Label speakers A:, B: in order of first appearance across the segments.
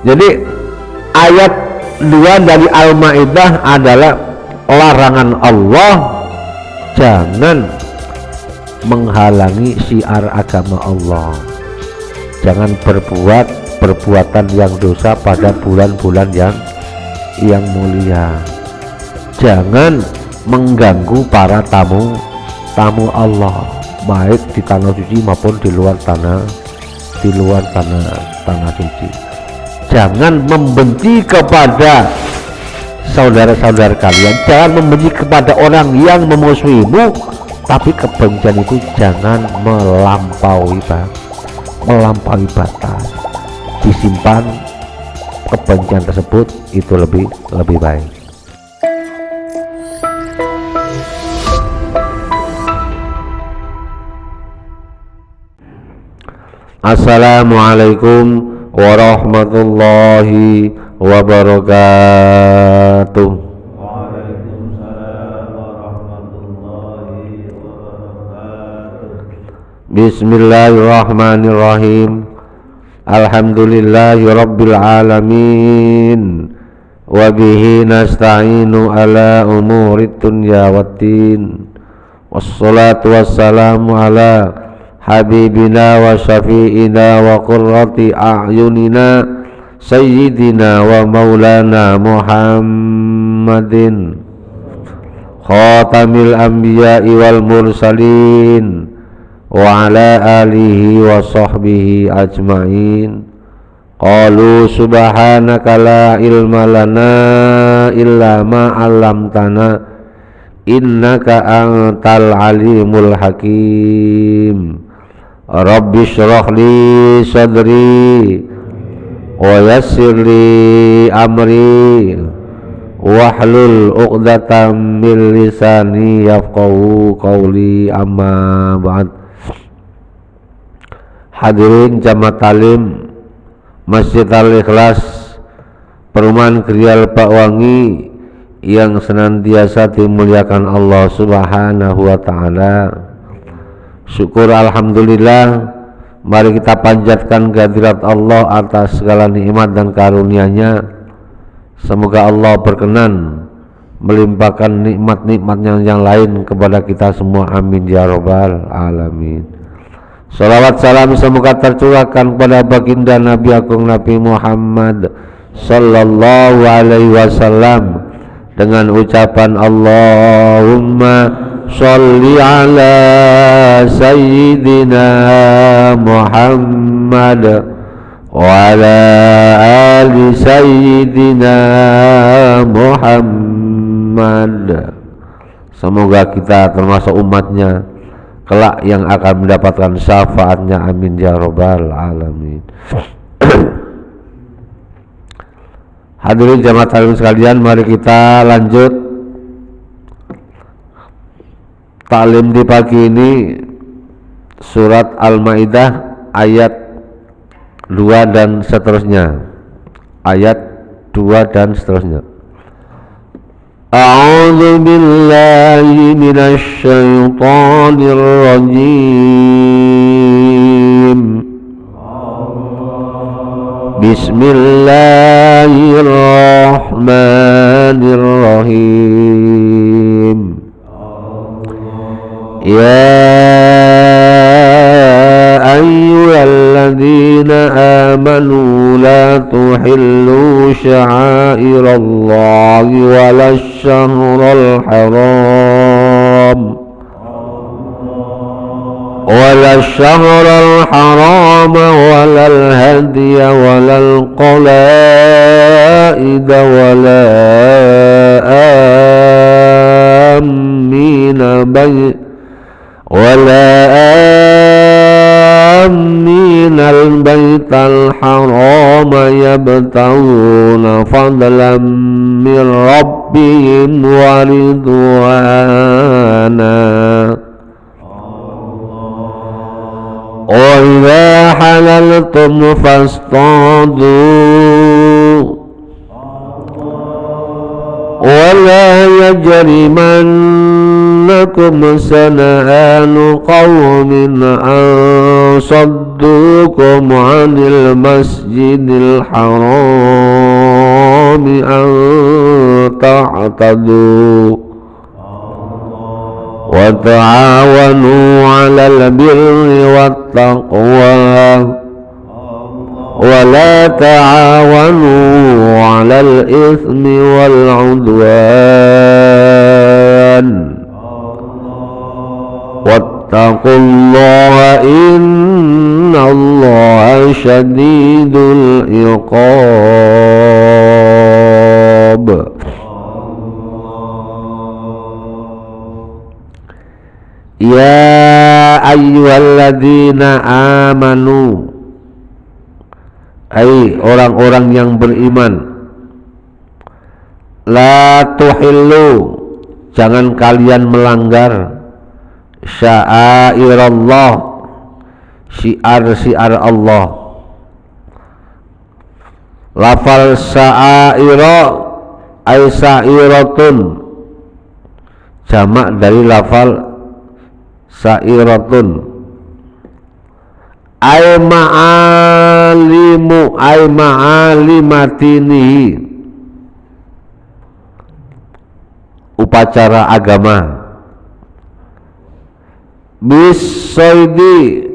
A: Jadi ayat 2 dari Al-Maidah adalah larangan Allah jangan menghalangi syiar agama Allah, jangan berbuat perbuatan yang dosa pada bulan-bulan yang mulia, jangan mengganggu para tamu Allah, baik di tanah suci maupun di luar tanah suci. Jangan membenci kepada saudara-saudara kalian, jangan membenci kepada orang yang memusuhimu, tapi kebencian itu jangan melampaui batas. Disimpan kebencian tersebut, itu lebih baik. Assalamualaikum warahmatullahi wabarakatuh.
B: Waalaikumsalam warahmatullahi wabarakatuh.
A: Bismillahirrahmanirrahim. Alhamdulillahi rabbil alamin. Wabihi nasta'inu ala umurid dunya waddin. Wassalatu wassalamu ala habibina wa syafi'ina wa qurrati a'yunina sayyidina wa maulana Muhammadin khatamil anbiya'i wal mursalin wa ala alihi wa sahbihi ajma'in. Qalu subhanaka la ilma lana illa ma 'allamtana innaka antal alimul hakim. Rabbi shrah li sadri wa yassir li amri wahlul 'uqdatam min lisani yafqahu qawli, amma ba'd. Hadirin jamaah talim Masjid Al-Ikhlas Perumahan Krial Pakwangi yang senantiasa dimuliakan Allah Subhanahu wa ta'ala. Syukur alhamdulillah, mari kita panjatkan kehadirat Allah atas segala nikmat dan karunia-Nya. Semoga Allah berkenan melimpahkan nikmat-nikmatnya yang lain kepada kita semua, amin ya rabbal alamin. Salawat salam semoga tercurahkan kepada baginda Nabi Agung Nabi Muhammad sallallahu alaihi wasallam dengan ucapan Allahumma sholli ala sayyidina Muhammad wa ala ali sayyidina Muhammad. Semoga kita termasuk umatnya kelak yang akan mendapatkan syafaatnya, amin ya rabbal alamin. Hadirin jamaah taklim sekalian, mari kita lanjut taklim di pagi ini. Surat Al-Maidah ayat 2 dan seterusnya. Ayat 2 dan seterusnya. A'udzu billahi minasy syaithanir rajim. Bismillahirrahmanirrahim. Ya ayyuhalladzina amanu la tuhillu sya'airallahi walasyahral haram walal hadiya walal qalaida wala آمين البيت الحرام يبتغون فضلا من ربهم ورضوانا وإذا حللتم فاصطادوا wala yajrimannakum sana'anu qawmin an saddukum 'anil masjidil harami an ta'tadu wa ta'awanu 'alal birri wat taqwa wa la ta'awanu 'alal itsmi wal 'udwan wattaqullaha innallaha syadidul iqab. Ya ayyuhalladzina amanu, hai orang-orang yang beriman, la tuhillu, jangan kalian melanggar sya'airallah, syiar-syiar Allah. Lafal sya'aira ay sa'iratun, jamak dari lafal sa'iratun. Ay ma'alimu ay ma'alimatinihi, upacara agama. Bisoidi,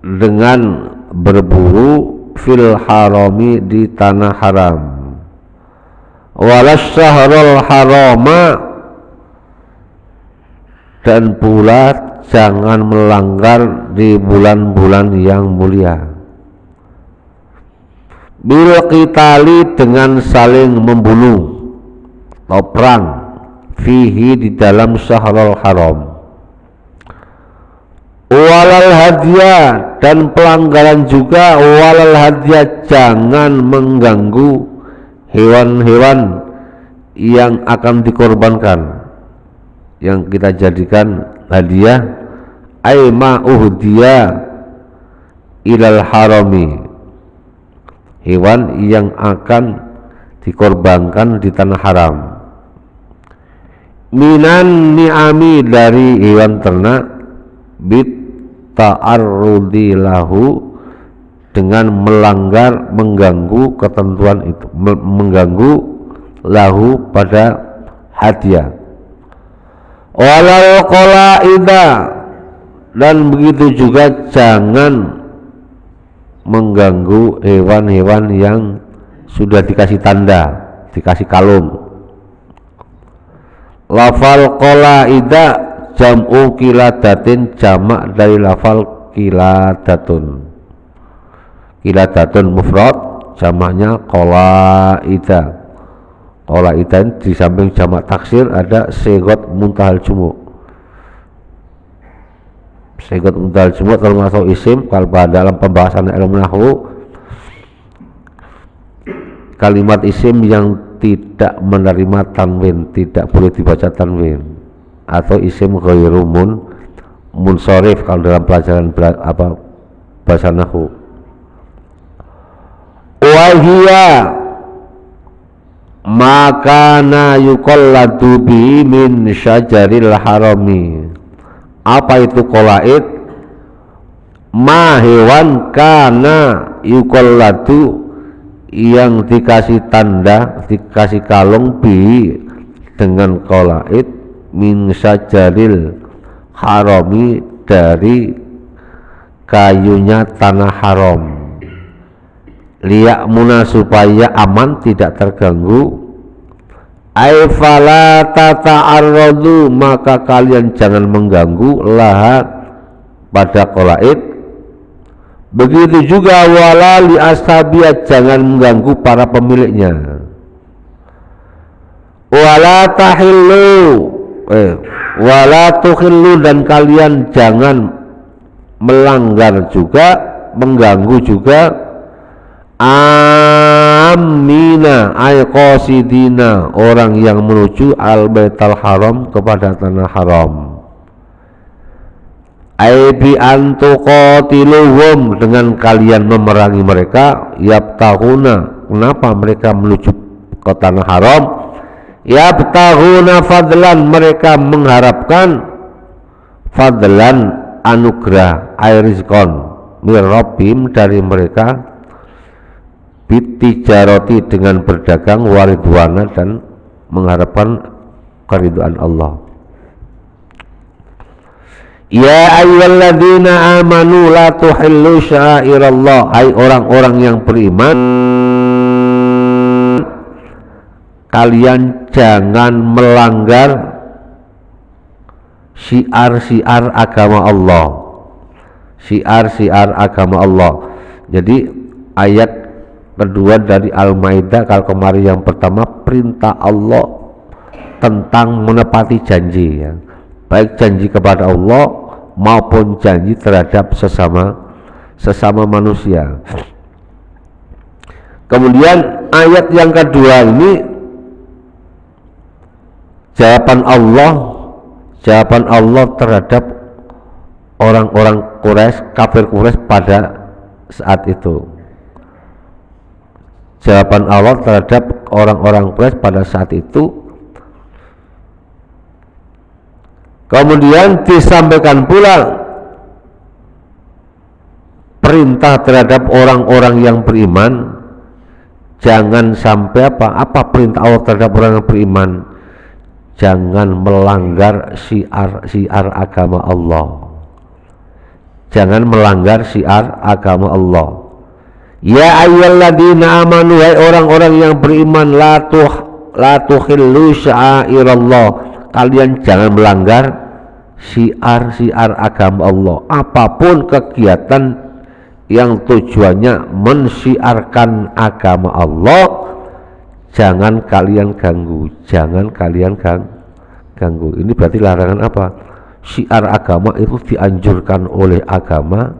A: dengan berburu, fil harami, di tanah haram. Walas syahrul harama, dan pula jangan melanggar di bulan-bulan yang mulia. Bil qitali, dengan saling membunuh atau perang, fihi, di dalam syahrul haram. Walal hadya, dan pelanggaran juga, walal hadya, jangan mengganggu hewan-hewan yang akan dikorbankan, yang kita jadikan hadiah, ay ma uhdiya ilal harami, hewan yang akan dikorbankan di tanah haram. Minan ni'ami, dari hewan ternak, bit ta'arrudi lahu, dengan melanggar, mengganggu ketentuan itu, mengganggu lahu, pada hadiah. Walal qalaida, dan begitu juga jangan mengganggu hewan-hewan yang sudah dikasih tanda, dikasih kalung. Lafal qalaida jam'u kiladatin, jamak dari lafal kiladatun. Kiladatun mufrad, jamaknya qalaida. Qalaida di samping jamak taksir ada sigot muntahal jumu'. Sigot muntahal jumu' termasuk isim. Kalau dalam pembahasan ilmu nahwu, kalimat isim yang tidak menerima tanwin tidak boleh dibaca tanwin, atau isim ghairu munsharif kalau dalam pelajaran bahasa nahwu. Wahia makana yuqalladu bi min syajaril harami, apa itu qolaid? Ma, hewan, kana yuqalladu, yang dikasih tanda, dikasih kalung, bi, dengan qolaid, min syajaril harami, dari kayunya tanah haram. Liya'muna, supaya aman, tidak terganggu. Ay fala tata'arradu, maka kalian jangan mengganggu, laha, pada qolaid. Begitu juga wala li ashabiyah, jangan mengganggu para pemiliknya. Wala tahillu, wala tuhillu, dan kalian jangan melanggar juga, mengganggu juga, amina ay qasidina, orang yang menuju al baital haram, kepada tanah haram. Ay bi antuqatiluhum, dengan kalian memerangi mereka, yabtahuna, kenapa mereka menuju ke tanah haram? Yabtaghuna fadlan, mereka mengharapkan fadlan, anugerah, rizqon mir rabbim, dari mereka, bitijarati, dengan berdagang, waridwana, dan mengharapkan keridhaan Allah. Ya ayyuhalladzina amanu la tuhillu sya'airallah, hai orang-orang yang beriman, kalian jangan melanggar syiar-syiar agama Allah. Syiar-syiar agama Allah. Jadi ayat kedua dari Al-Maidah, kalau kemarin yang pertama perintah Allah tentang menepati janji, ya, baik janji kepada Allah maupun janji terhadap sesama manusia. Kemudian ayat yang kedua ini jawaban Allah terhadap orang-orang Quraisy, kafir Quraisy pada saat itu. Jawaban Allah terhadap orang-orang Quraisy pada saat itu. Kemudian disampaikan pula perintah terhadap orang-orang yang beriman, jangan sampai apa perintah Allah terhadap orang yang beriman, jangan melanggar syiar agama Allah. Jangan melanggar syiar agama Allah. Ya ayyuhalladzina amanu, hai orang-orang yang beriman, la tuhillu sya'airallah, kalian jangan melanggar syiar agama Allah. Apapun kegiatan yang tujuannya mensyiarkan agama Allah, jangan kalian ganggu, jangan kalian ganggu. Ini berarti larangan apa? Syiar agama itu dianjurkan oleh agama,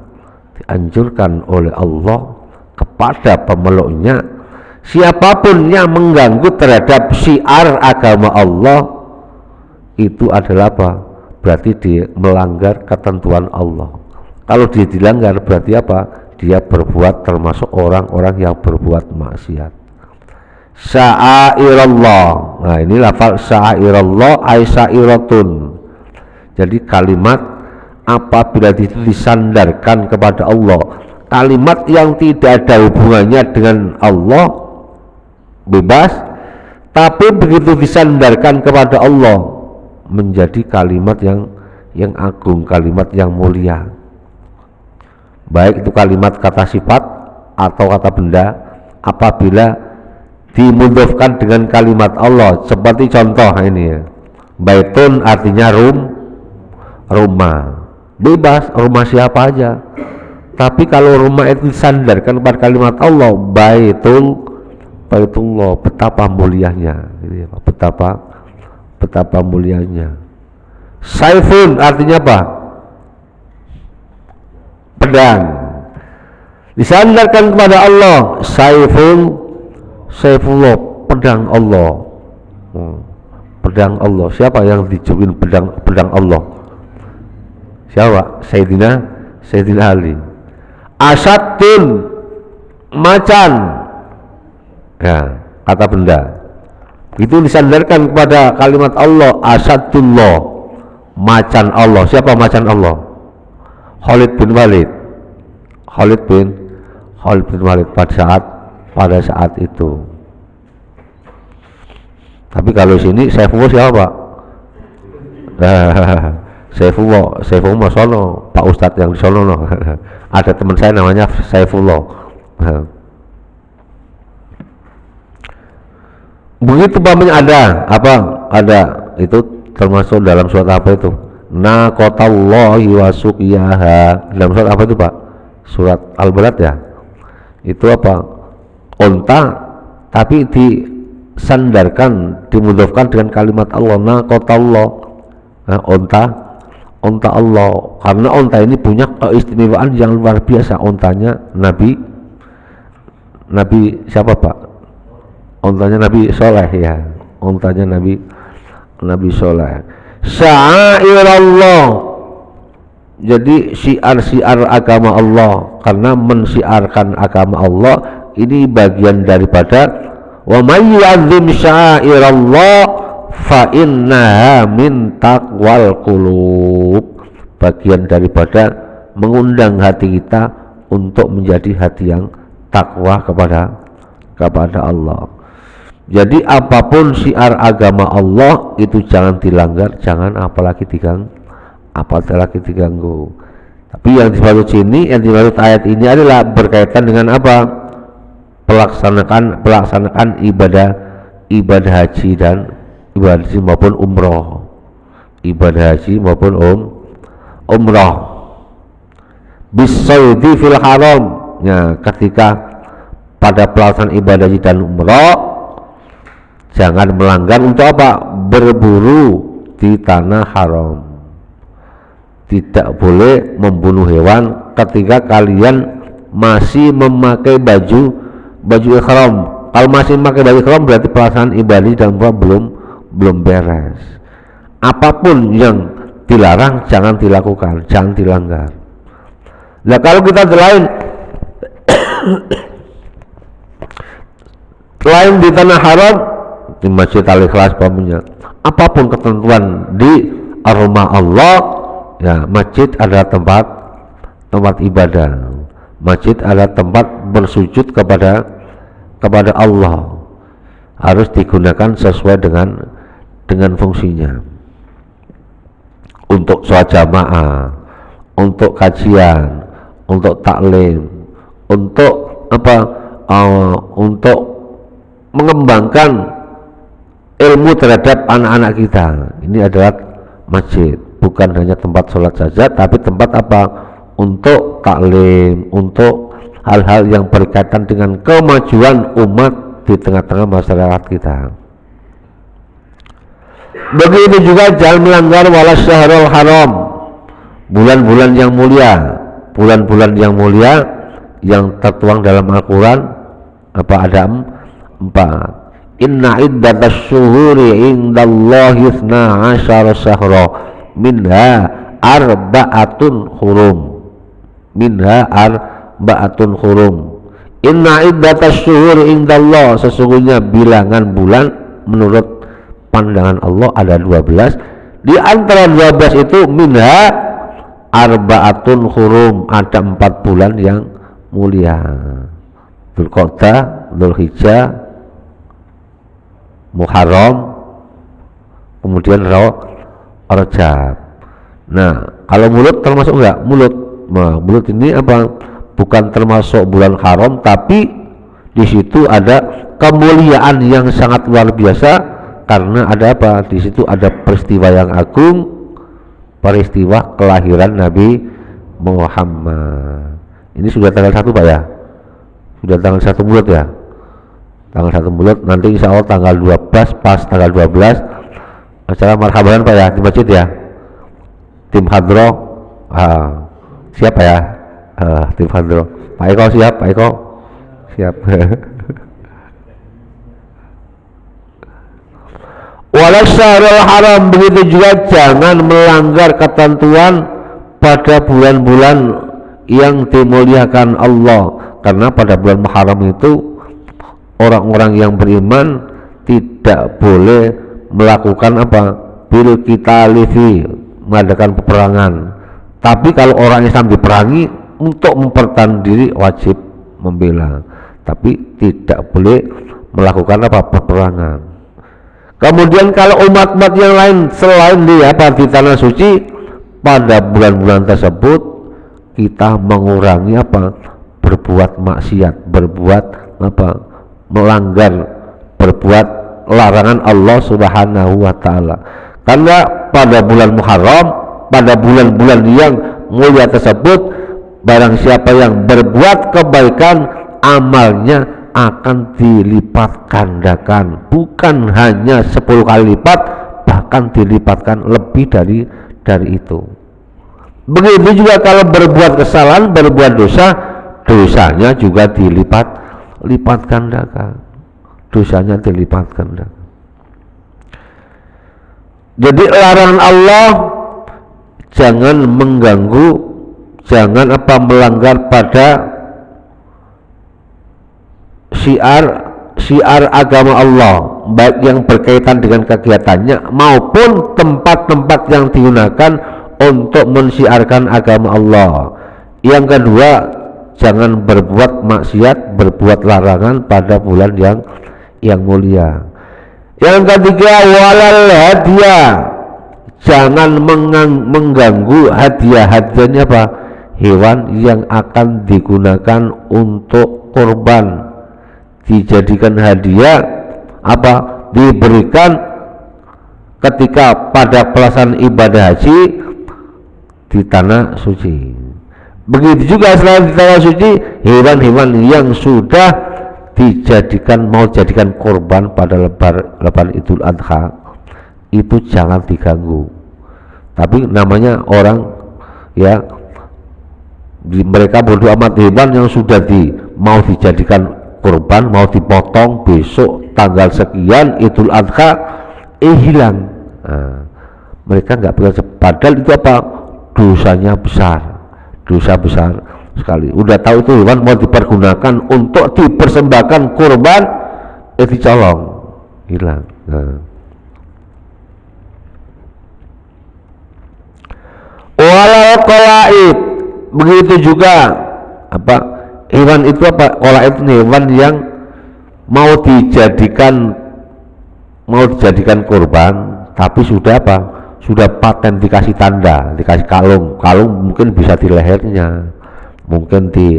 A: dianjurkan oleh Allah kepada pemeluknya. Siapapun yang mengganggu terhadap syiar agama Allah, itu adalah apa? Berarti dia melanggar ketentuan Allah. Kalau dia dilanggar berarti apa? Dia berbuat termasuk orang-orang yang berbuat maksiat. Sya'airallah. Nah, ini lafal sya'airallah ay sya'iratun. Jadi kalimat apabila itu disandarkan kepada Allah, kalimat yang tidak ada hubungannya dengan Allah bebas, tapi begitu disandarkan kepada Allah menjadi kalimat yang agung, kalimat yang mulia. Baik itu kalimat kata sifat atau kata benda, apabila dimudhofkan dengan kalimat Allah, seperti contoh ini ya, baitun artinya rumah, bebas, rumah siapa aja. Tapi kalau rumah itu disandarkan pada kalimat Allah, baitullah, betapa mulianya, gitu ya, betapa mulianya. Saifun artinya apa? Pedang, disandarkan kepada Allah. Saifullah, pedang Allah. Pedang Allah. Siapa yang dijulukin pedang Allah? Siapa? Sayyidina Ali. Asadun, macan, ya, kata benda. Itu disandarkan kepada kalimat Allah. Asadullah, macan Allah. Siapa macan Allah? Khalid bin Walid pada saat itu. Tapi kalau sini Saifullah siapa, Pak? Saifullah sono, Pak Ustadz yang di sono no. Ada teman saya namanya Saifullah. Begitu pamannya ada itu termasuk dalam surat apa itu? Naqatallahi wa suqiyaha. Dalam surat apa itu, Pak? Surat Al-Balad ya. Itu apa? Unta, tapi disandarkan, dimudhofkan dengan kalimat Allah. Naqatallah, nah, unta Allah. Karena unta ini punya keistimewaan yang luar biasa. Untanya Nabi siapa, Pak? Untanya Nabi Soleh ya. Untanya Nabi Soleh. Sya'airallah, jadi syiar-syiar agama Allah. Karena mensiarkan agama Allah ini bagian daripada Wa may yu'azzim sya'airallah fa innaha min taqwal qulub. Bagian daripada mengundang hati kita untuk menjadi hati yang takwa kepada Allah. Jadi apapun syiar agama Allah itu jangan dilanggar, jangan apalagi diganggu. Tapi yang dimaksud sini, yang dimaksud ayat ini adalah berkaitan dengan apa? Pelaksanaan ibadah haji dan ibadah haji maupun umroh. Ibadah haji maupun umroh. Bisaidi fil haram. Ya, ketika pada pelaksanaan ibadah haji dan umroh jangan melanggar untuk apa? Berburu di tanah haram. Tidak boleh membunuh hewan ketika kalian masih memakai baju ihram. Kalau masih memakai baju ihram berarti pelaksanaan ibadah dan umrah belum beres. Apapun yang dilarang jangan dilakukan, jangan dilanggar. Nah, kalau kita selain di tanah haram, di Masjid Al-Ikhlas pamunya, apapun ketentuan di rumah Allah, ya, masjid adalah tempat ibadah. Masjid adalah tempat bersujud kepada Allah. Harus digunakan sesuai dengan fungsinya. Untuk sholat jamaah, untuk kajian, untuk taklim, untuk apa? Untuk mengembangkan ilmu terhadap anak-anak kita. Ini adalah masjid. Bukan hanya tempat sholat saja, tapi tempat apa? Untuk taklim, untuk hal-hal yang berkaitan dengan kemajuan umat di tengah-tengah masyarakat kita. Begitu juga jangan melanggar wala syahrul haram, bulan-bulan yang mulia yang tertuang dalam Al-Quran. Apa ada 4. Inna iddatas syuhuri indallahi 12 syahra minha arba'atun hurum. Inna iddatas syuhuri indallah, sesungguhnya bilangan bulan menurut pandangan Allah ada 12. Di antara 12 itu minha arba'atun hurum, ada 4 bulan yang mulia. Dzulqa'dah, Dzulhijjah, Muharram, kemudian Rajab. Nah, kalau mulut termasuk enggak? Mulut ini apa? Bukan termasuk bulan haram, tapi di situ ada kemuliaan yang sangat luar biasa karena ada apa? Di situ ada peristiwa yang agung, peristiwa kelahiran Nabi Muhammad. Ini sudah tanggal 1 Pak ya? Sudah tanggal 1 Mulut ya? Tanggal 1 Mulut, nanti insya Allah tanggal 12, pas tanggal 12 acara marhaban Pak ya, di masjid ya? Tim hadroh siap ya? Tim hadroh Pak Eko siap? Pak Eko siap. Wala syahrul haram, begitu juga jangan melanggar ketentuan pada bulan-bulan yang dimuliakan Allah, karena pada bulan Muharram itu orang-orang yang beriman tidak boleh melakukan apa? Bil qitalifi, mengadakan peperangan. Tapi kalau orang Islam diperangi, untuk mempertahankan diri wajib membela, tapi tidak boleh melakukan apa? Peperangan. Kemudian kalau umat-umat yang lain selain di tanah suci, pada bulan-bulan tersebut kita mengurangi apa? Berbuat maksiat, berbuat apa? Melanggar, berbuat larangan Allah Subhanahu wa taala. Karena pada bulan Muharram, pada bulan-bulan yang mulia tersebut, barang siapa yang berbuat kebaikan, amalnya akan dilipat gandakan, bukan hanya 10 kali lipat, bahkan dilipatkan lebih dari itu. Begitu juga kalau berbuat kesalahan, berbuat dosa, dosanya juga dilipat gandakan, dosanya dilipat gandakan. Jadi larangan Allah jangan mengganggu, jangan melanggar pada syiar agama Allah, baik yang berkaitan dengan kegiatannya maupun tempat-tempat yang digunakan untuk mensyiarkan agama Allah. Yang kedua, jangan berbuat maksiat, berbuat larangan pada bulan yang mulia. Yang ketiga, walal hadiah, jangan mengganggu hadiah-hadiahnya apa? Hewan yang akan digunakan untuk kurban, dijadikan hadiah apa? Diberikan ketika pada pelaksanaan ibadah haji di tanah suci. Begitu juga selain di tanah suci, hewan-hewan yang sudah mau jadikan korban pada lebaran Idul Adha itu jangan diganggu. Tapi namanya orang ya, mereka bodo amat, hewan yang sudah mau dijadikan korban, mau dipotong besok tanggal sekian Idul Adha hilang. Nah, mereka nggak boleh, padahal itu apa? Dosanya besar, dosa besar sekali. Udah tahu itu hewan mau dipergunakan untuk dipersembahkan kurban, dicolong, hilang. Nah. Walal qalaib, begitu juga apa? Hewan itu apa? Qalaib itu hewan yang mau dijadikan kurban, tapi sudah apa? Sudah paten, dikasih tanda, dikasih kalung mungkin bisa di lehernya, mungkin di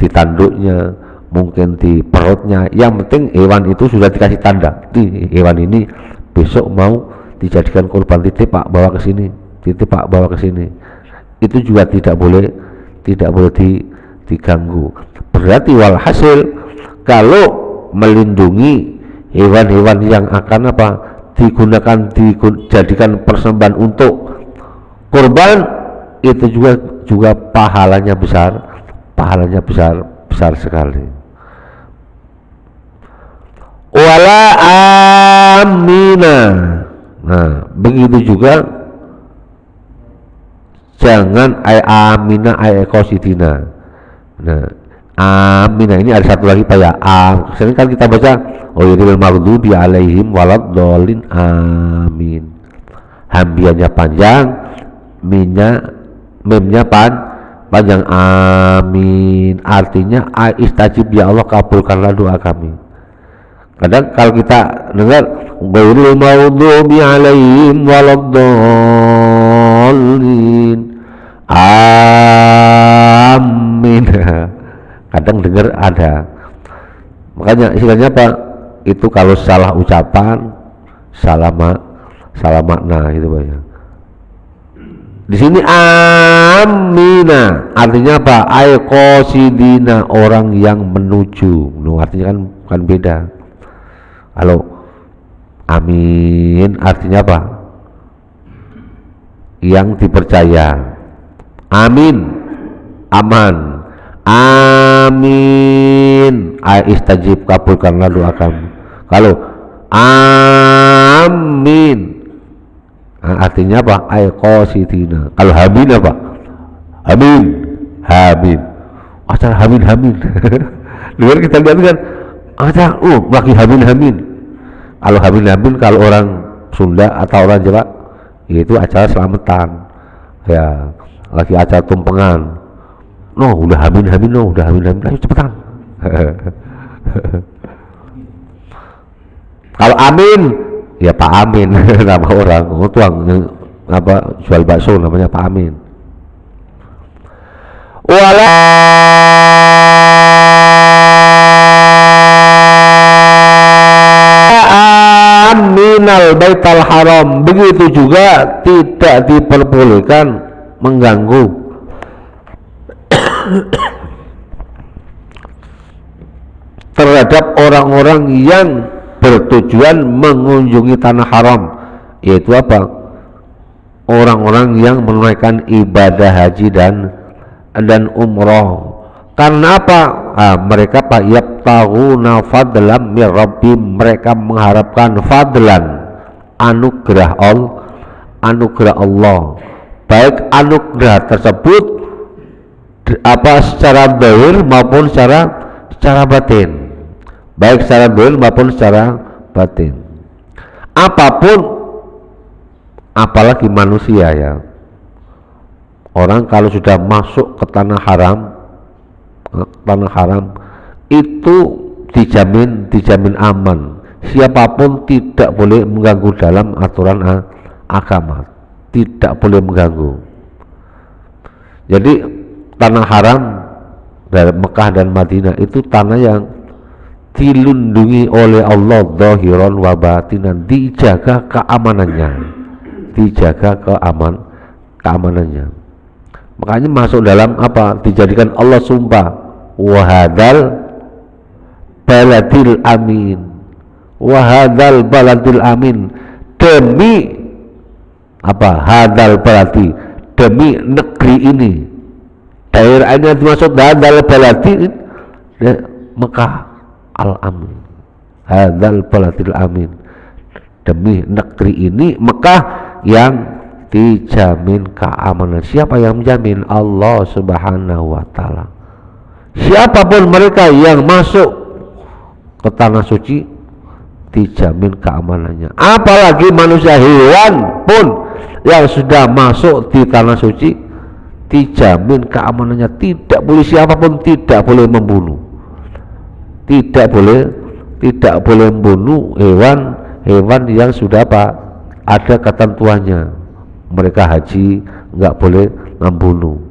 A: tanduknya, mungkin di perutnya. Yang penting hewan itu sudah dikasih tanda, hewan ini besok mau dijadikan kurban, titip Pak bawa ke sini, titip Pak bawa ke sini. Itu juga tidak boleh diganggu. Berarti walhasil kalau melindungi hewan-hewan yang akan dijadikan persembahan untuk kurban, itu juga pahalanya besar sekali. Wala amina. Nah, begitu juga jangan amina ekosidina. Nah, amina ini ada satu lagi Pak ya. Sering kan kita baca ghairil maghdubi alaihim waladdallin, amin. Hambianya panjang, memnya panjang, amin. Artinya istajib ya Allah, kabulkanlah doa kami. Kadang kalau kita dengar ghairil maghdubi alaihim waladdallin, amin. Kadang dengar ada, makanya istilahnya apa? Itu kalau salah ucapan, salah makna gitu Pak ya. Di sini amina artinya apa? Qasidina, orang yang menuju. Artinya kan beda. Kalau amin artinya apa? Yang dipercaya. Amin, aman. Amin, istajib, kabulkanlah doa kami. Kalau amin, artinya apa? Qasidina. Kalau hamin apa? Hamin. Acara hamin. Dengar kita lihat kan, acara lagi hamin. Kalau hamin kalau orang Sunda atau orang Jawa itu acara selamatan. Ya, lagi acara tumpengan. Udah hamin, ayo cepetan. Kalau amin, ya Pak Amin, nama orang, tuang jual bakso namanya Pak Amin. Wala aminal baital haram, begitu juga tidak diperbolehkan mengganggu terhadap orang-orang yang bertujuan mengunjungi tanah haram, yaitu apa? Orang-orang yang menunaikan ibadah haji dan umroh. Karena apa? Mereka yabtaghuna fadlan min rabbihim, mereka mengharapkan fadlan, anugerah Allah, baik anugerah tersebut secara zahir maupun secara batin, baik secara zahir maupun secara batin. Apapun, apalagi manusia ya, orang kalau sudah masuk ke tanah haram itu dijamin aman. Siapapun tidak boleh mengganggu dalam aturan agama, tidak boleh mengganggu. Jadi tanah haram dari Mekah dan Madinah itu tanah yang dilindungi oleh Allah zahiran wa batinan, dijaga keamanannya, keamanannya. Makanya masuk dalam apa? Dijadikan Allah sumpah, wa hadzal baladil amin, wa hadzal baladil amin, demi apa? Hadzal baladi, demi negeri ini, daerah ini dimaksud hadzal baladi Mekah al-amin, hadzal baladil amin, demi negeri ini Mekah yang dijamin keamanan. Siapa yang menjamin? Allah Subhanahu wa ta'ala. Siapapun mereka yang masuk ke tanah suci dijamin keamanannya. Apalagi manusia, hewan pun yang sudah masuk di tanah suci dijamin keamanannya. Tidak boleh, siapapun tidak boleh membunuh, tidak boleh membunuh hewan yang sudah ada ketentuannya. Mereka haji nggak boleh membunuh.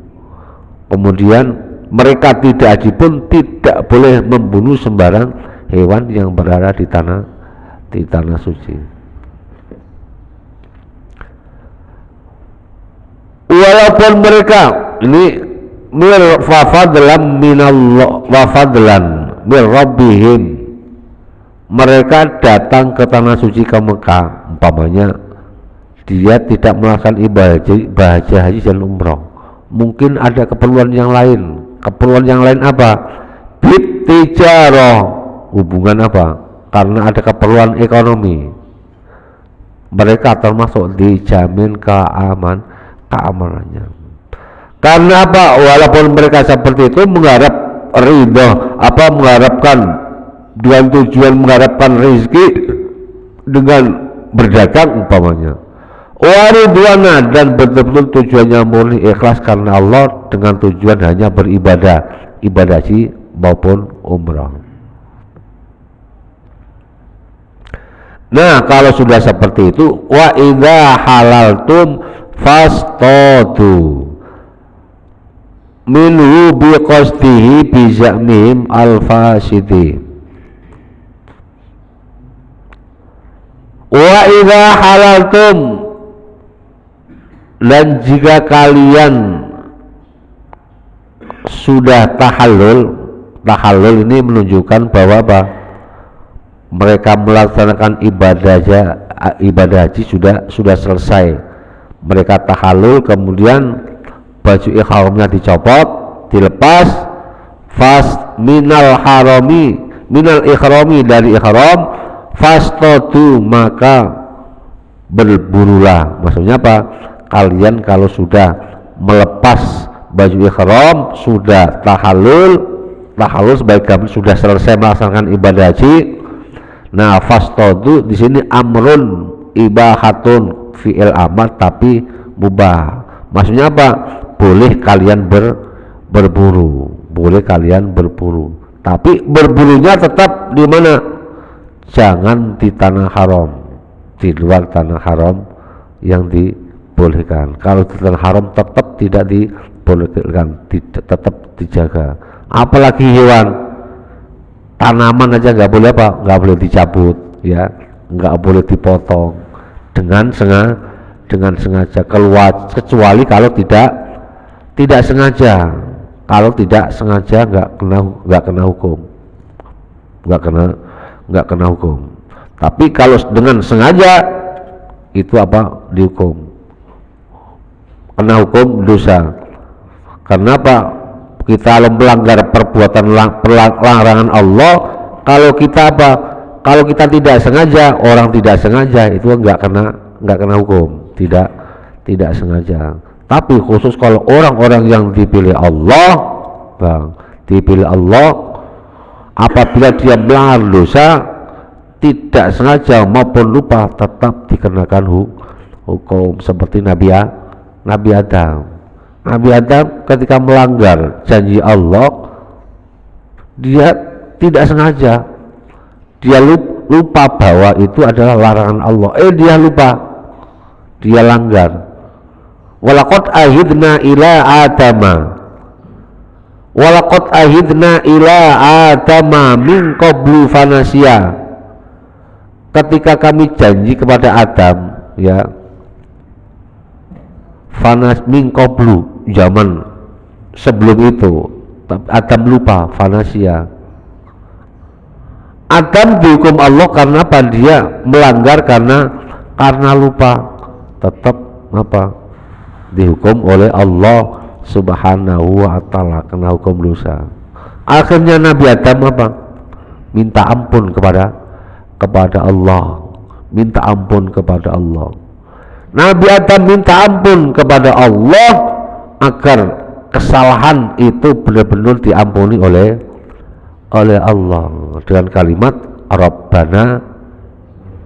A: Kemudian mereka tidak haji pun tidak boleh membunuh sembarang hewan yang berada di tanah suci. Walaupun mereka ini wafadlan minallah wafadlan min rabbihim, mereka datang ke tanah suci ke Mekah, umpamanya dia tidak melaksanakan ibadah haji dan umroh, mungkin ada keperluan yang lain. Keperluan yang lain apa? Bitijarah, hubungan apa? Karena ada keperluan ekonomi, mereka termasuk dijamin keamanannya. Karena apa? Walaupun mereka seperti itu mengharap ridho, mengharapkan dengan tujuan mengharapkan rezeki dengan berdagang umpamanya, waridwana, dan betul-betul tujuannya murni ikhlas karena Allah dengan tujuan hanya beribadah, ibadah haji maupun umrah. Nah, kalau sudah seperti itu, wa idza halaltum fastadu minhu biqasdihi bizamihim al-fasidi. Wa idza halaltum, dan jika kalian sudah tahallul ini menunjukkan bahwa mereka melaksanakan ibadah haji sudah selesai. Mereka tahallul, kemudian baju ihramnya dicopot, dilepas, minal ikhrami, dari ihram, fastadu, maka berburulah. Maksudnya apa? Kalian kalau sudah melepas baju ihram, sudah tahallul sebagai sudah selesai melaksanakan ibadah haji. Nah, fastadu di sini amrun ibahatun, fi'il amar tapi mubah. Maksudnya apa? Boleh kalian berburu, tapi berburunya tetap di mana? Jangan di tanah haram, di luar tanah haram yang dibolehkan. Kalau di tanah haram tetap tidak dibolehkan, tetap dijaga. Apalagi hewan, tanaman aja nggak boleh nggak boleh dicabut, ya, nggak boleh dipotong dengan sengaja, kecuali kalau tidak sengaja. Kalau tidak sengaja nggak kena hukum. Tapi kalau dengan sengaja itu dihukum, kena hukum dosa. Karena apa? Kita melanggar perbuatan larangan Allah. Kalau kita tidak sengaja, orang tidak sengaja itu nggak kena hukum, tidak sengaja. Tapi khusus kalau orang-orang yang dipilih Allah, apabila dia melanggar dosa tidak sengaja maupun lupa tetap dikenakan hukum seperti Nabi Adam. Nabi Adam ketika melanggar janji Allah, dia tidak sengaja, dia lupa bahwa itu adalah larangan Allah. Dia lupa, dia langgar. Walaqad ahidna ila Adama min qablu fanasiya. Ketika kami janji kepada Adam, ya, fanas min qablu, zaman sebelum itu Adam lupa, fanasia. Adam dihukum Allah karena apa? Dia melanggar karena lupa, tetap apa? Dihukum oleh Allah Subhanahu wa ta'ala kena hukum dosa. Akhirnya Nabi Adam apa? Minta ampun kepada Allah, minta ampun kepada Allah. Nabi Adam minta ampun kepada Allah agar kesalahan itu benar-benar diampuni oleh Allah dengan kalimat Rabbana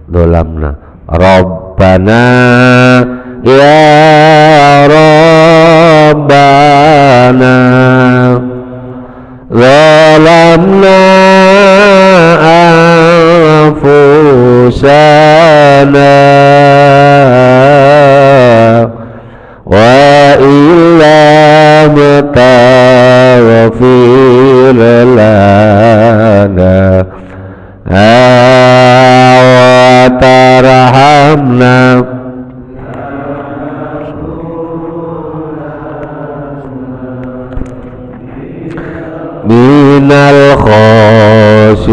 A: dolamna, Rabbana ya Rabbana dolamna anfusana wa illam taghfir lana wa tarhamna minal khasirin.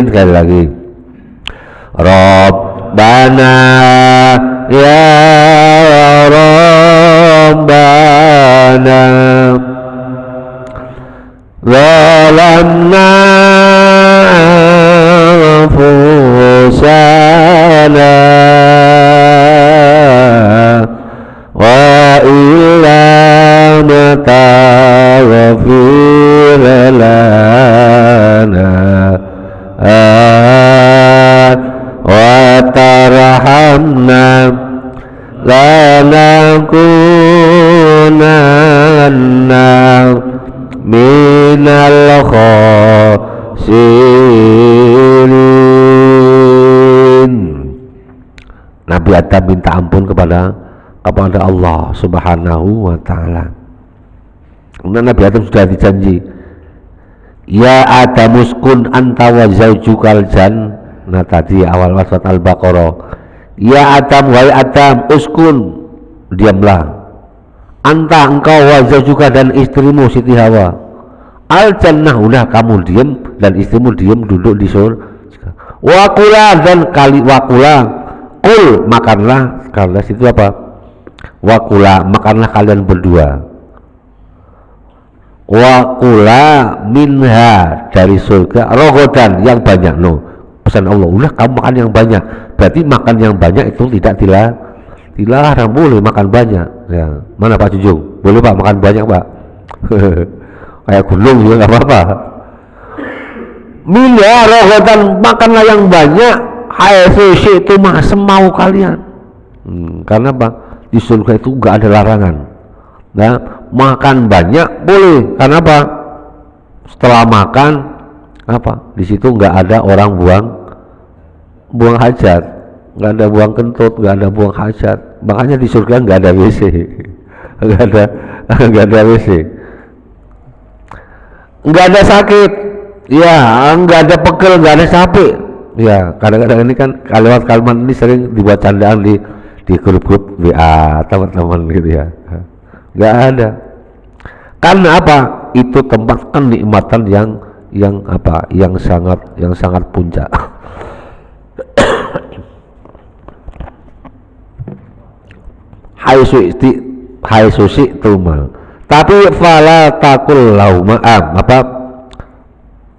A: Sekali lagi, Rabbana ya Rabbana zalamna anfusana wa illam taghfir lana wa tarhamna lanakunanna minal khasirin. Nabi Adam minta ampun kepada Allah Subhanahu wa ta'ala. Kemudian Nabi Adam sudah dijanji, ya Adam uskun anta wa zaujukal jannah, tadi awal surat Al-Baqarah. Ya Adam, wahai Adam, uskun, diamlah, anta engkau wa zaujuka dan istrimu Siti Hawa, al jannah, udah kamu diam dan istrimu diam duduk di surga. Wakula dan kul makanlah, karena situ apa? Wakula makanlah kalian berdua. Wakula minha dari surga rogodan yang banyak. No, pesan Allah, udah kamu makan yang banyak. Berarti makan yang banyak itu tidak dilarang, boleh makan banyak. Ya, mana Pak Junjung? Boleh Pak makan banyak Pak? Kayak gunung juga nggak apa-apa. Minha rogodan, makanlah yang banyak. Hai sushi itu mah semau kalian. Karena apa? Di surga itu nggak ada larangan. Nah, makan banyak boleh. Karena apa? Setelah makan apa? Di situ nggak ada orang buang hajat, nggak ada buang kentut, nggak ada buang hajat. Makanya di surga nggak ada WC, nggak ada WC, nggak ada sakit, ya, nggak ada pegel, nggak ada capek. Ya, kadang-kadang ini kan kalimat ini sering dibuat candaan di grup-grup WA teman-teman gitu ya. Nggak ada. Karena apa? Itu tempat kenikmatan yang apa? Yang sangat puncak. Hai susi tuma. Tapi fala takul lauma apa?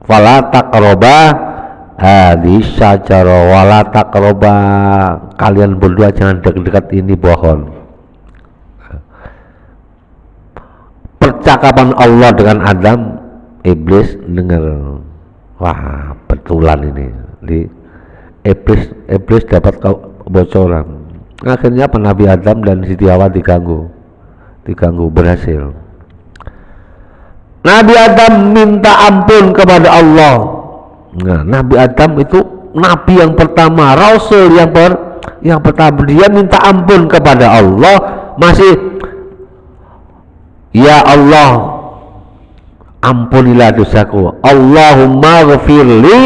A: Fala taqroba hadis syajara wala taqroba, kalian berdua jangan dekat-dekat ini pohon. Percakapan Allah dengan Adam Iblis dengar, wah betulan ini, iblis dapat bocoran. Akhirnya Nabi Adam dan Siti Hawa diganggu berhasil. Nabi Adam minta ampun kepada Allah. Nah, Nabi Adam itu nabi yang pertama, rasul yang pertama, dia minta ampun kepada Allah. Masih, ya Allah, ampunilah dosaku. Allahumma ghafirli,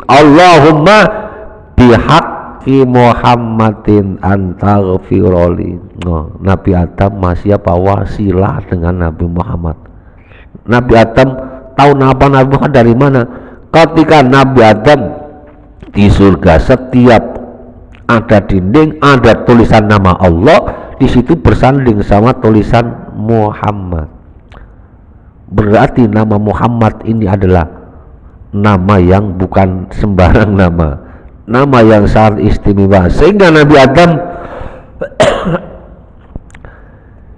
A: Allahumma bihaqqi Muhammadin anta ghafiroli. No, Nabi Adam masih apa? Wasilah dengan Nabi Muhammad. Nabi Adam tahu nama Nabi Muhammad dari mana? Ketika Nabi Adam di surga, setiap ada dinding, ada tulisan nama Allah, di situ bersanding sama tulisan Muhammad. Berarti nama Muhammad ini adalah nama yang bukan sembarang nama yang sangat istimewa. Sehingga Nabi Adam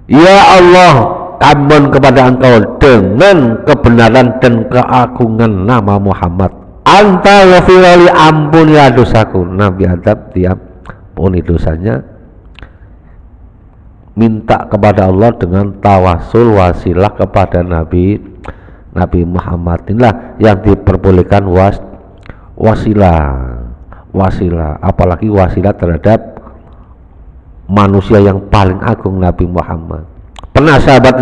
A: ya Allah, ampun kepada engkau dengan kebenaran dan keagungan nama Muhammad. Anta ghafirli, ampunilah dosaku. Nabi Adam diampuni dosanya, minta kepada Allah dengan tawasul wasilah kepada Nabi Muhammad. Inilah yang diperbolehkan wasilah, apalagi wasilah terhadap manusia yang paling agung, Nabi Muhammad. Pernah sahabat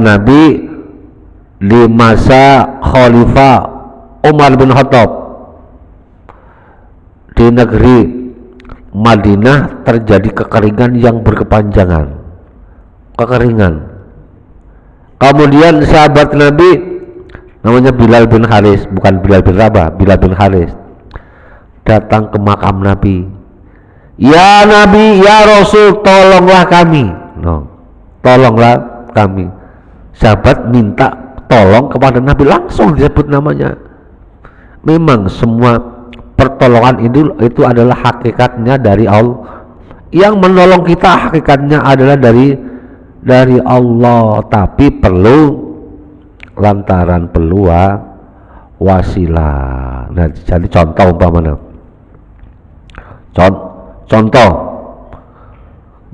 A: Nabi di masa Khalifah Umar bin Khattab di negeri Madinah terjadi kekeringan yang berkepanjangan. Kemudian sahabat Nabi namanya Bilal bin Haris, bukan Bilal bin Rabah, Bilal bin Haris, datang ke makam Nabi. Ya Nabi, ya Rasul, tolonglah kami. Tolonglah kami. Sahabat minta tolong kepada Nabi, langsung disebut namanya. Memang semua pertolongan itu adalah hakikatnya dari Allah. Yang menolong kita hakikatnya adalah dari Allah, tapi lantaran perlu wasilah. Nah, jadi contoh umpamanya. Contoh,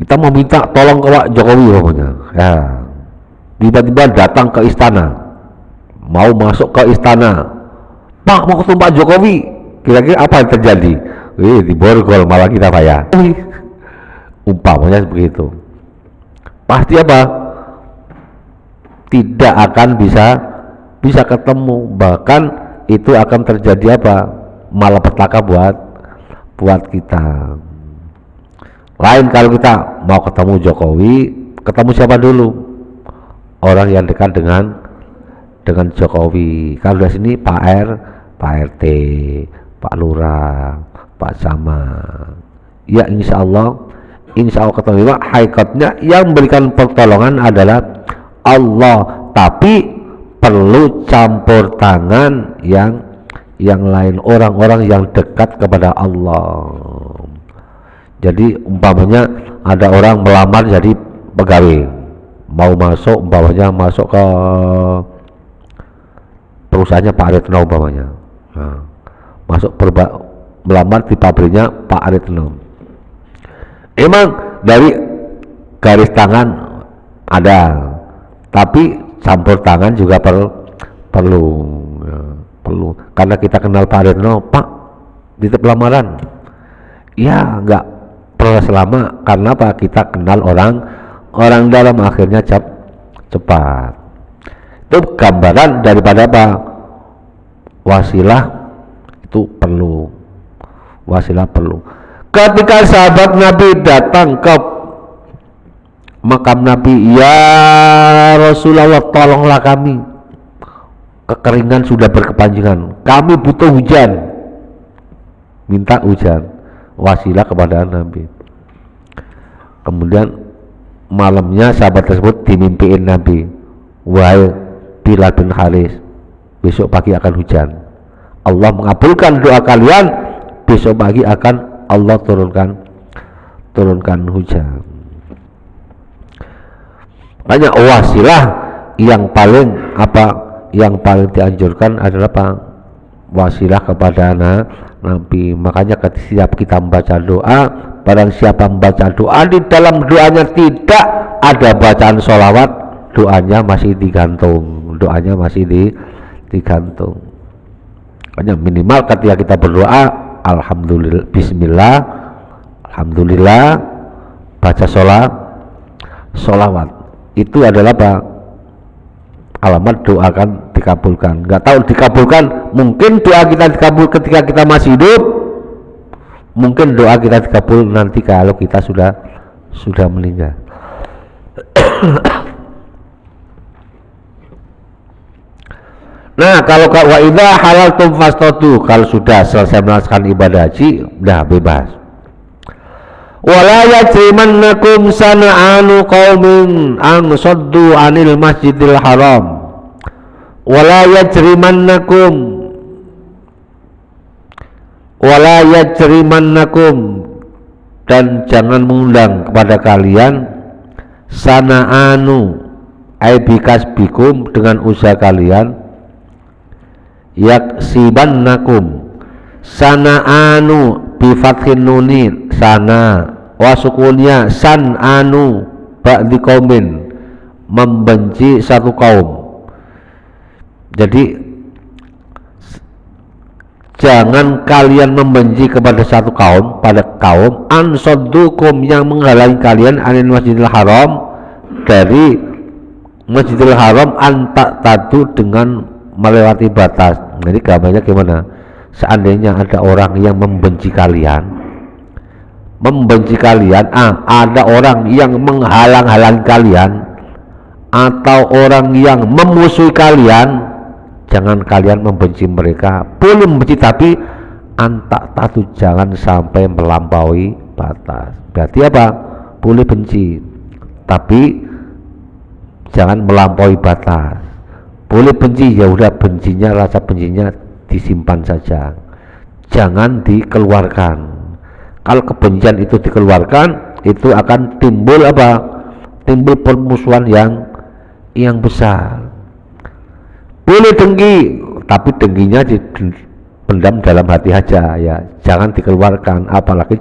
A: kita mau minta tolong ke Pak Jokowi umpamanya. Ya, tiba-tiba datang ke istana, mau masuk ke istana, Pak mau ketemu Pak Jokowi, kira-kira apa yang terjadi? Diborgol malah kita bayar. Umpamanya begitu. Pasti apa? Tidak akan bisa ketemu, bahkan itu akan terjadi apa? Malapetaka buat kita. Lain kalau kita mau ketemu Jokowi, ketemu siapa dulu? Orang yang dekat dengan Jokowi. Kalau dari sini Pak RT, Pak Lurah, Pak Camat. Ya insya Allah ketemu. Hakikatnya yang memberikan pertolongan adalah Allah, tapi perlu campur tangan yang lain, orang-orang yang dekat kepada Allah. Jadi umpamanya ada orang melamar jadi pegawai, mau masuk ke perusahaannya Pak Aritno umpamanya. Nah, melamar di pabriknya Pak Aritno. Emang dari garis tangan ada, tapi campur tangan juga perlu karena kita kenal Pak Aritno. Pak, di lamaran ya enggak proses lama, karena apa? Kita kenal orang dalam, akhirnya cepat. Itu gambaran daripada apa? Wasilah itu perlu. Ketika sahabat Nabi datang ke makam Nabi, ya Rasulullah, tolonglah kami, kekeringan sudah berkepanjangan, kami butuh hujan. Minta hujan, wasilah kepada Nabi. Kemudian malamnya sahabat tersebut dimimpiin Nabi, wahai Bilal bin Haris, besok pagi akan hujan. Allah mengabulkan doa kalian, besok pagi akan Allah turunkan hujan. Banyak wasilah yang paling yang paling dianjurkan adalah wasilah kepada Nabi. Makanya setiap kita membaca doa, barang siapa membaca doa di dalam doanya tidak ada bacaan sholawat, doanya masih digantung, digantung. Makanya minimal ketika kita berdoa, alhamdulillah, bismillah, alhamdulillah, baca sholawat, itu adalah alamat doa akan dikabulkan. Nggak tahu dikabulkan, mungkin doa kita dikabul ketika kita masih hidup, mungkin doa kita dikabul nanti kalau kita sudah meninggal. Nah, kalau wa idza halaltum fastadu, kalau sudah selesai melaksanakan ibadah haji, udah bebas. Wala yajrimannakum sana'anu qaumin an saddu 'anil masjidil haram. Wala yajrimannakum, dan jangan mengundang kepada kalian sana'anu aibikasbikum, dengan usaha kalian, yaksibannakum, sana'anu bifathin nuni sana wa sukunnya san'anu ba'di qaumin, membenci satu kaum. Jadi jangan kalian membenci kepada satu kaum, pada kaum ansoddukum, yang menghalangi kalian anil masjidil haram, dari masjidil haram, antak tadu, dengan melewati batas. Jadi gambarnya gimana? Seandainya ada orang yang membenci kalian, ada orang yang menghalang-halangi kalian, atau orang yang memusuhi kalian, jangan kalian membenci mereka. Boleh membenci, tapi antak tatu, jangan sampai melampaui batas. Berarti apa? Boleh benci, tapi jangan melampaui batas. Boleh benci, ya udah, bencinya, rasa bencinya disimpan saja, jangan dikeluarkan. Kalau kebencian itu dikeluarkan, itu akan timbul timbul permusuhan yang besar. Boleh dengki, tapi dengkinya dipendam dalam hati aja, ya jangan dikeluarkan, apalagi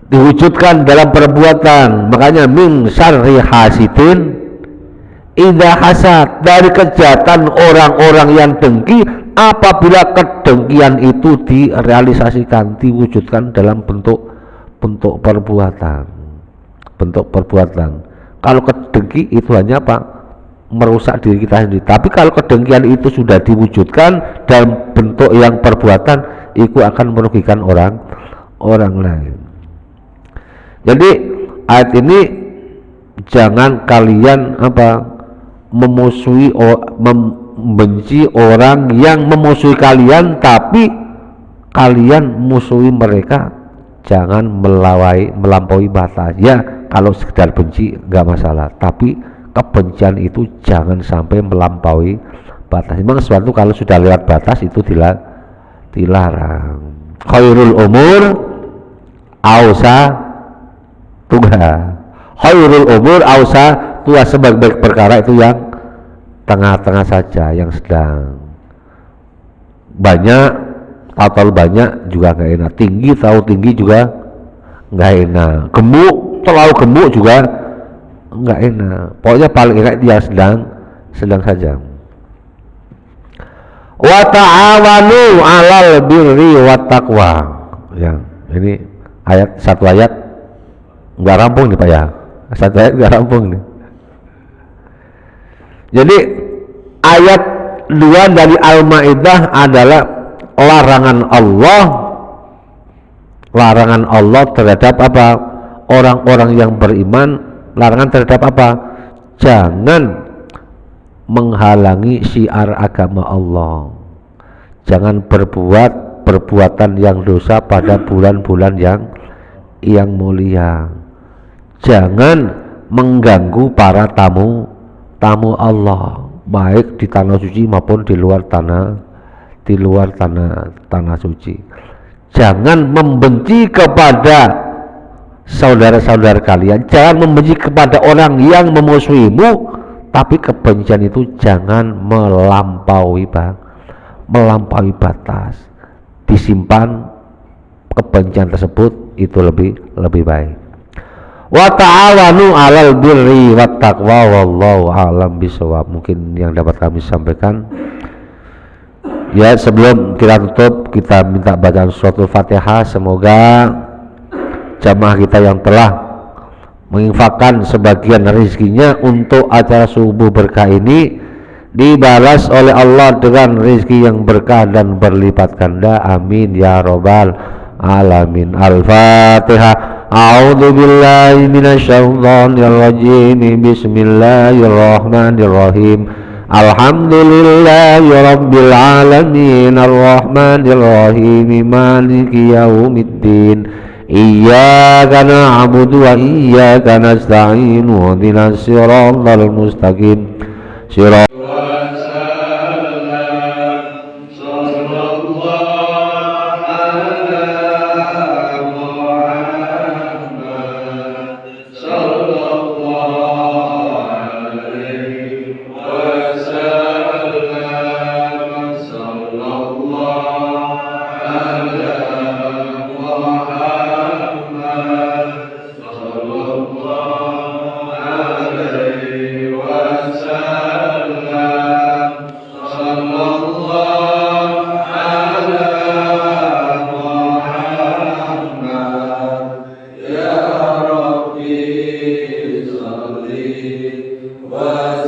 A: diwujudkan dalam perbuatan. Makanya min syarri hasidin idza hasad, dari kejahatan orang-orang yang dengki apabila kedengkian itu direalisasikan, diwujudkan dalam bentuk perbuatan. Kalau kedengki itu hanya merusak diri kita sendiri, tapi kalau kedengkian itu sudah diwujudkan dalam bentuk yang perbuatan, itu akan merugikan orang lain. Jadi ayat ini, jangan kalian membenci orang yang memusuhi kalian, tapi kalian musuhi mereka, jangan melampaui batas. Ya kalau sekedar benci nggak masalah, tapi kebencian itu jangan sampai melampaui batas. Memang sesuatu kalau sudah lewat batas itu dilarang. Khairul umur ausa tuga, khairul umur ausa tua, sebaik-baik perkara itu yang tengah-tengah saja, yang sedang. Banyak atau banyak juga nggak enak, terlalu tinggi juga nggak enak, terlalu gemuk juga nggak enak. Pokoknya paling enak dia sedang saja. Wa ta'awanu 'alal birri wat taqwa. Ya, ini satu ayat nggak rampung nih Pak ya. Satu ayat nggak rampung nih. Jadi ayat 2 dari Al-Maidah adalah larangan Allah terhadap orang-orang yang beriman. Larangan terhadap jangan menghalangi syiar agama Allah, jangan berbuat perbuatan yang dosa pada bulan-bulan yang mulia, jangan mengganggu para tamu Allah, baik di tanah suci maupun di luar tanah suci. Jangan membenci kepada saudara-saudara kalian, jangan membenci kepada orang yang memusuhimu, tapi kebencian itu jangan melampaui batas. Disimpan kebencian tersebut, itu lebih baik. Wa ta'awanu 'alal birri wat taqwa wallahu a'lam bishawab. Mungkin yang dapat kami sampaikan. Ya, sebelum kita tutup, kita minta bacaan suratul Fatihah. Semoga jamaah kita yang telah menginfakkan sebagian rezekinya untuk acara subuh berkah ini dibalas oleh Allah dengan rezeki yang berkah dan berlipat ganda. Amin ya robbal alamin. Al-Fatihah. A'udzu billahi minasyaitonir rajim. Bismillahirrahmanirrahim. Alhamdulillahi rabbil alamin. Arrahmanir rahim. Maliki yaumiddin. Iyyaka na'budu wa iyyaka nasta'in. Ihdinas siratal mustaqim.
C: Wa